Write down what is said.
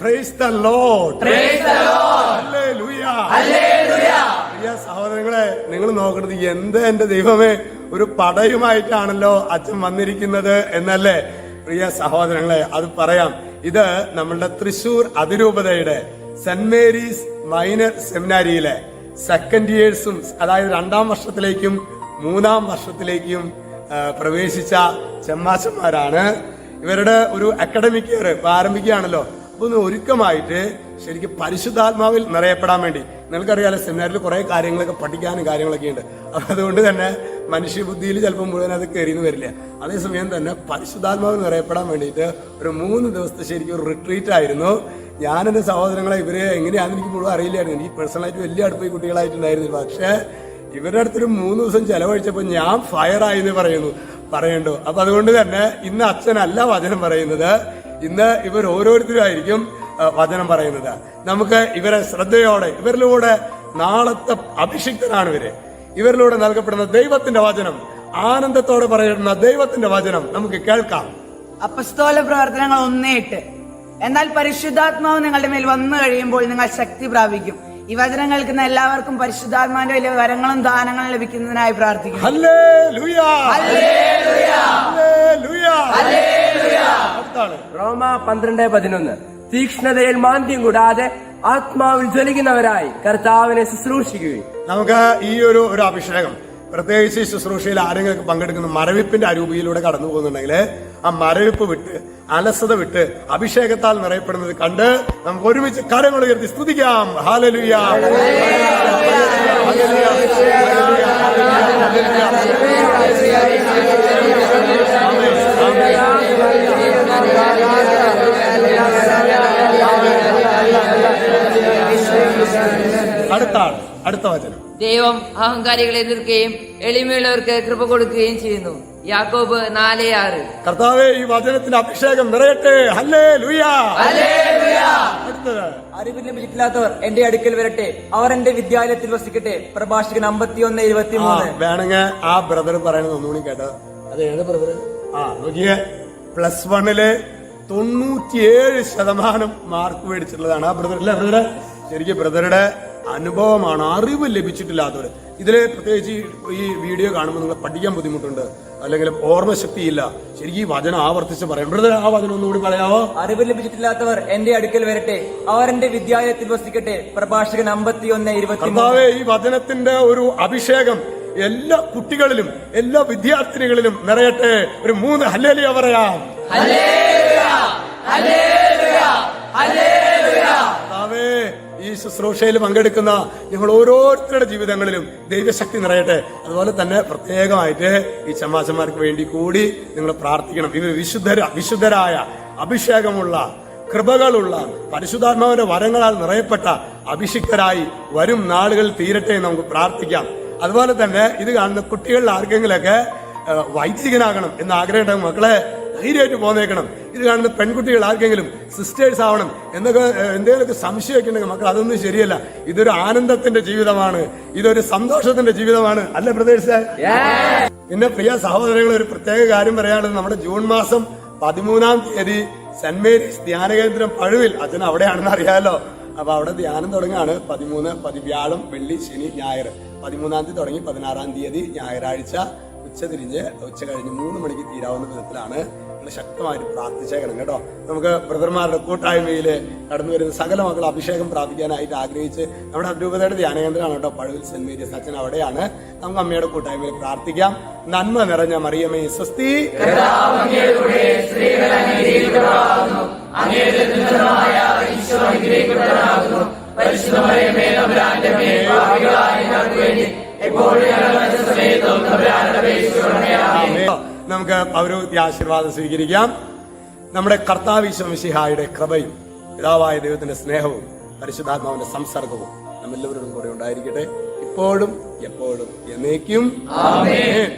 Price the lord. Praise the lord. Hallelujah. Hallelujah. പ്രിയ സഹോദരങ്ങളെ, നിങ്ങൾ നോക്കണത് എന്റെ ദൈവമേ, ഒരു പടയുമായിട്ടാണല്ലോ അച്ഛൻ വന്നിരിക്കുന്നത് എന്നല്ലേ? പ്രിയ സഹോദരങ്ങളെ, അത് പറയാം. ഇത് നമ്മളുടെ തൃശൂർ അതിരൂപതയുടെ സെന്റ് മേരീസ് മൈനർ സെമിനാരിയിലെ സെക്കൻഡ് ഇയേഴ്സും, അതായത് 2ാം വർഷത്തിലേക്കും 3ാം വർഷത്തിലേക്കും പ്രവേശിച്ച ചെമ്മാശന്മാരാണ്. ഇവരുടെ ഒരു അക്കാഡമിക് ഇയർ ആരംഭിക്കുകയാണല്ലോ. അപ്പൊ ഒന്ന് ഒരുക്കമായിട്ട് ശരിക്കും പരിശുദ്ധാത്മാവിൽ നിറയപ്പെടാൻ വേണ്ടി, നിങ്ങൾക്കറിയാലോ സെമിനാറിൽ കുറെ കാര്യങ്ങളൊക്കെ പഠിക്കാനും കാര്യങ്ങളൊക്കെ ഉണ്ട്. അപ്പൊ അതുകൊണ്ട് തന്നെ മനുഷ്യബുദ്ധിയിൽ ചിലപ്പോൾ മുഴുവൻ അത് കയറിയെന്ന് വരില്ല. അതേസമയം തന്നെ പരിശുദ്ധാത്മാവിൽ നിറയപ്പെടാൻ വേണ്ടിയിട്ട് ഒരു 3 ദിവസത്തെ ശരിക്കും ഒരു റിട്രീറ്റ് ആയിരുന്നു. ഞാൻ എന്റെ സഹോദരങ്ങളെ ഇവരെ എങ്ങനെയാണെന്ന് എനിക്ക് മുഴുവൻ അറിയില്ലായിരുന്നു. എനിക്ക് പേഴ്സണലായിട്ട് വലിയ അടുപ്പ് ഈ കുട്ടികളായിട്ടുണ്ടായിരുന്നില്ല. പക്ഷേ ഇവരുടെ അടുത്തൊരു 3 ദിവസം ചെലവഴിച്ചപ്പോൾ ഞാൻ ഫയറായി എന്ന് പറയണ്ടോ. അപ്പൊ അതുകൊണ്ട് തന്നെ ഇന്ന് അച്ഛനല്ല വചനം പറയുന്നത്, ഇന്ന് ഇവർ ഓരോരുത്തരുമായിരിക്കും വചനം പറയുന്നത്. നമുക്ക് ഇവരെ ശ്രദ്ധയോടെ, ഇവരിലൂടെ നാളത്തെ അഭിഷിക്തനാണ് ഇവരിലൂടെ നൽകപ്പെടുന്ന ദൈവത്തിന്റെ വചനം, ആനന്ദത്തോടെ പറയുന്ന ദൈവത്തിന്റെ വചനം നമുക്ക് കേൾക്കാം. അപ്പസ്തോല പ്രവർത്തനങ്ങൾ 1:8. എന്നാൽ പരിശുദ്ധാത്മാവ് നിങ്ങളുടെ മേൽ വന്നു കഴിയുമ്പോൾ നിങ്ങൾ ശക്തി പ്രാപിക്കും. ഈ വചനം കേൾക്കുന്ന എല്ലാവർക്കും പരിശുദ്ധാത്മാവിന്റെ വലിയ വരങ്ങളും ദാനങ്ങളും ലഭിക്കുന്നതിനായി പ്രാർത്ഥിക്കുന്നു. ഹല്ലേലൂയ. ഹല്ലേലൂയ. ഹല്ലേലൂയ. റോമ 12:11. തീക്ഷ്ണതയിൽ മാന്ദ്യം കൂടാതെ ആത്മാവിൽ ജ്വലിക്കുന്നവരായി കർത്താവിനെ ശുശ്രൂഷിക്കുകയും. നമുക്ക് ഈ ഒരു അഭിഷേകം, പ്രത്യേകിച്ച് ശുശ്രൂഷയിൽ ആരെങ്കിലും പങ്കെടുക്കുന്ന മരവിപ്പിന്റെ അരൂപിയിലൂടെ കടന്നു പോകുന്നുണ്ടെങ്കിൽ ആ മരവിപ്പ് വിട്ട്, അലസത വിട്ട് അഭിഷേകത്താൽ നിറയപ്പെടുന്നത് കണ്ട് നമുക്ക് ഒരുമിച്ച് കരങ്ങൾ ഉയർത്തി സ്തുതിക്കാം. ഹല്ലേലൂയ. അടുത്ത വചനം. ദൈവം അഹങ്കാരികളെ എതിർക്കുകയും എളിമയുള്ളവർക്ക് കൃപ കൊടുക്കുകയും ചെയ്യുന്നു. യാക്കോബ് 4:6. കർത്താവേ, ഈ വചനത്തിന്റെ അഭിഷേകം നിറയട്ടെ. ഹല്ലേലൂയ. അടുത്തത്. അറിവ് ലഭിച്ചിട്ടില്ലാത്തവർ എന്റെ അടുക്കൽ വരട്ടെ, അവർ എന്റെ വിദ്യാലയത്തിൽ വസിക്കട്ടെ. പ്രഭാഷകൻ 51:23. വേണമെങ്കിൽ ആ ബ്രദർ പറയണത് ഒന്നുകൂടി കേട്ടോ. അത് ഏത് ബ്രദർ? നോക്കിയേ, +1 97% മാർക്ക് മേടിച്ചിട്ടുള്ളതാണ് ആ ബ്രദർ. അല്ലേ ബ്രദറെ? ശരിക്കും ബ്രദറുടെ അനുഭവമാണ്. അറിവ് ലഭിച്ചിട്ടില്ലാത്തവർ ഇതില് പ്രത്യേകിച്ച് ഈ വീഡിയോ കാണുമ്പോൾ നിങ്ങൾ പഠിക്കാൻ ബുദ്ധിമുട്ടുണ്ട്, അല്ലെങ്കിൽ ഓർമ്മശക്തി ഇല്ല, ശരിക്കും ഈ വചനം ആവർത്തിച്ച് പറയാം. ബ്രദർ, ആ വചനം ഒന്നുകൂടി പറയാവോ? അറിവ് ലഭിച്ചിട്ടില്ലാത്തവർ എന്റെ അടുക്കൽ വരട്ടെ, അവർ എന്റെ വിദ്യാലയത്തിൽ വസിക്കട്ടെ. പ്രഭാഷകൻ 51:23. കർത്താവേ, ഈ വചനത്തിന്റെ ഒരു അഭിഷേകം എല്ലാ കുട്ടികളിലും എല്ലാ വിദ്യാർത്ഥിനികളിലും നിറയട്ടെ. ഒരു 3 ഹല്ലേലൂയ പറയാം. കർത്താവേ, ഈ ശുശ്രൂഷയിൽ പങ്കെടുക്കുന്ന ഞങ്ങൾ ഓരോരുത്തരുടെ ജീവിതങ്ങളിലും ദൈവശക്തി നിറയട്ടെ. അതുപോലെ തന്നെ പ്രത്യേകമായിട്ട് ഈ ചമ്മാശന്മാർക്ക് വേണ്ടി കൂടി നിങ്ങൾ പ്രാർത്ഥിക്കണം. ഇവർ വിശുദ്ധരായ, അഭിഷേകമുള്ള, കൃപകളുള്ള, പരിശുദ്ധാത്മാവിന്റെ വരങ്ങളാൽ നിറയപ്പെട്ട അഭിഷിക്തരായി വരും നാളുകളിൽ തീരട്ടെ എന്ന് നമുക്ക് പ്രാർത്ഥിക്കാം. അതുപോലെ തന്നെ ഇത് കാണുന്ന കുട്ടികളിൽ ആർക്കെങ്കിലൊക്കെ വൈദികനാകണം എന്ന് ആഗ്രഹമുണ്ടെങ്കിൽ മക്കളെ ധൈര്യമായിട്ട് പോന്നേക്കണം. ഇത് കാണുന്ന പെൺകുട്ടികൾ ആർക്കെങ്കിലും സിസ്റ്റേഴ്സ് ആവണം എന്നൊക്കെ എന്തെങ്കിലുമൊക്കെ സംശയമൊക്കെ ഉണ്ടെങ്കിൽ മക്കൾ, അതൊന്നും ശരിയല്ല. ഇതൊരു ആനന്ദത്തിന്റെ ജീവിതമാണ്, ഇതൊരു സന്തോഷത്തിന്റെ ജീവിതമാണ്. അല്ല ബ്രദേഴ്സ്? പിന്നെ പ്രിയ സഹോദരങ്ങൾ, ഒരു പ്രത്യേക കാര്യം പറയാനുള്ളത്, നമ്മുടെ ജൂൺ മാസം 13-ാം തീയതി സെന്റ് മേരീസ് ധ്യാനകേന്ദ്രം പഴുവിൽ, അച്ഛൻ അവിടെയാണെന്ന് അറിയാലോ. അപ്പൊ അവിടെ ധ്യാനം തുടങ്ങുകയാണ്. 13 വ്യാഴം, വെള്ളി, ശനി, ഞായർ. 13-ാം തീയതി തുടങ്ങി 16-ാം തീയതി ഞായറാഴ്ച ഉച്ച കഴിഞ്ഞ് 3 മണിക്ക് തീരാവുന്ന വിധത്തിലാണ്. നിങ്ങൾ ശക്തമായിട്ട് പ്രാർത്ഥിച്ചേക്കണം കേട്ടോ. നമുക്ക് ബ്രദർമാരുടെ കൂട്ടായ്മയില് കടന്നു വരുന്ന സകല മക്കൾ അഭിഷേകം പ്രാപിക്കാനായിട്ട് ആഗ്രഹിച്ച് നമ്മുടെ അതിരൂപതയുടെ ധ്യാനകേന്ദ്രമാണ് കേട്ടോ പഴുവിൽ സെന്റ് മേരീസ്. അച്ഛൻ അവിടെയാണ്. നമുക്ക് അമ്മയുടെ കൂട്ടായ്മയിൽ പ്രാർത്ഥിക്കാം. നന്മ നിറഞ്ഞ മറിയമേ സ്വസ്തി, നമുക്ക് പൗരോഹിത്യ ആശീർവാദം സ്വീകരിക്കാം. നമ്മുടെ കർത്താവ് ഈശോ മിശിഹായുടെ കൃപയും പിതാവായ ദൈവത്തിന്റെ സ്നേഹവും പരിശുദ്ധാത്മാവിന്റെ സംസർഗവും നമ്മെല്ലാവരോടും കൂടെ ഉണ്ടായിരിക്കട്ടെ, ഇപ്പോഴും എപ്പോഴും എന്നേക്കും. ആമേൻ.